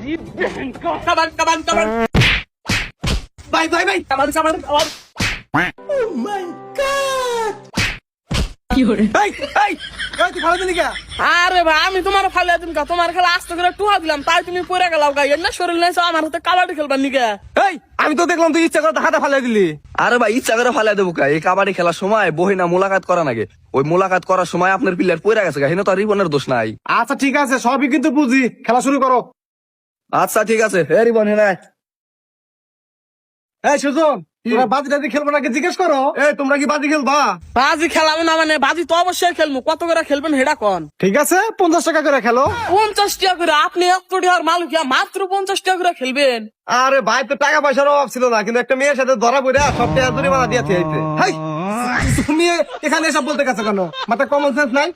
কাবাডি কাবাডি কাবাডি ভাই ভাই ভাই কাবাডি কাবাডি কাবাডি এই এই এই তুই ভালো দিলি কে? আরে ভাই আমি তোমার ফালিয়ে দিন তোমার খেলা আস্তে করে টুহা দিলাম তাই তুমি পড়ে গেলাও গাই না শরীর নাই আমার হাতে কাবাডি খেলবার নিকে এই আমি তো দেখলাম তুই ইচ্ছা করে হাতে ফালাই দিলি। আরে ভাই ইচ্ছা করে ফালাই দেবো কা? এই কাবাডি খেলার সময় বহিনা মোলাকাত করা নাগে, ওই মোলাকাত করার সময় আপনার প্লেয়ার পড়ে গেছে গা, হিনা তো আর রিবনের দোষ নাই। আচ্ছা ঠিক আছে, সবই কিন্তু বুঝি, খেলা শুরু করো। আচ্ছা ঠিক আছে, হে রিবন হিনা এই সুজন, তোমরা বাজি টাজি খেলবো নাকি জিজ্ঞেস করো। এই তোমরা কি বাজি খেলবা? বাজি খেলাবো না মানে বাজি তো অবশ্যই খেলবো, কত করে খেলবেন হেডা কোন? ঠিক আছে 50 টাকা করে খেলো। 50 টাকা করে? আপনি 1 কোটি আর মালিক মাত্র 50 টাকা করে খেলবেন? আরে ভাই তো টাকা পয়সার অভাব ছিল না, কিন্তু একটা মেয়ের সাথে ধরা পড়ে সব টাকা জরিমানা দিয়েছে এইতে। হাই তুমি এখানে এসব বলতে গেছো কেন? মাথা কমন সেন্স নাই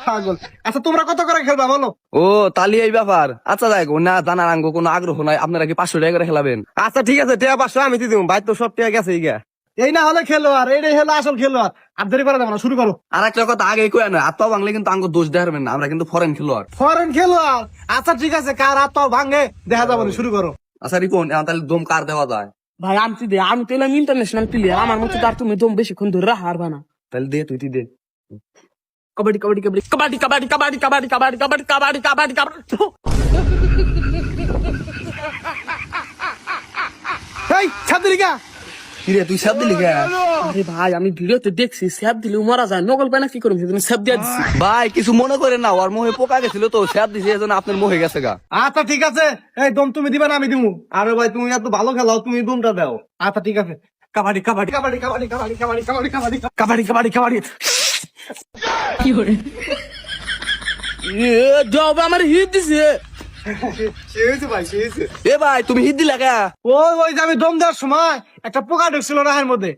পাগল। আচ্ছা তোমরা কত করে খেলবা বলো? ও তালি এই ব্যাপার। আচ্ছা দেখ না জানার আঙ্গ কোনো আগ্রহ নাই, আপনারা কি 500 টাকা করে খেলাবেন? আচ্ছা ঠিক আছে, টাকা 500 আমি দিয়ে দেবো, ভাই তো সব টাকা গেছে গা। এই না হলে খেলো, আর এইটাই হলো আসল খেলো। আর দেরি করে দেবো না, শুরু করো। আর একটা কথা আগে কয়ে নয়, আত্মা বাংলা কিন্তু আঙ্গ দোষ দেখাবেন না, আমরা কিন্তু ফরেন খেলোয়াড়। ফরেন খেলো। আচ্ছা ঠিক আছে, কার হাত পাও ভাঙে দেখা যাবো না, শুরু করো। আচ্ছা রিপন এখন তাহলে দম কার দেওয়া যায়? ভাই আমি তো এলাম ইন্টারন্যাশনাল প্লেয়ার, আমার মতো আর তুমি দম বেশিক্ষণ ধরে হারবা না। তাহলে দে তুই দে। কাবাডি কাবাডি কাবাডি কাবাডি কাবাডি কাবাডি কাবাডি কাবাডি কাবাডি কাবাডি কাবাডি কাবাডি। এই ছাত্রিকা কিরে তুই সব দিলি কে? আরে ভাই আমি ভিডিওতে দেখছি স্যাপ দিলেও মারা যায়, নকল পায় না কি করুন সেদিন স্যাপ দিয়ে দিচ্ছি। ভাই কিছু মনে করেন না, ওর মোহে পোকা গেছিল তো স্যাপ দিছে, এজন্য আপনার মোহে গেছে গা। আচ্ছা ঠিক আছে, এই দম তুমি দিবা না আমি দিবো? আরে ভাই তুমি এত ভালো খেলাও, তুমি দমটা দাও। আচ্ছা ঠিক আছে, কাবাডি কাবাডি কাবাডি কাবাডি কাবাডি কাবাডি কাবাডি কাবাডি কাবাডি কাবাডি কাবাডি। কি করে জব আমার হিট দিছে। ভাই এ ভাই তুমি হিট দিলা কে? ওই ওই যে আমি দম দেওয়ার সময় একটা পোকা ঢুকছিল রাহের মধ্যে,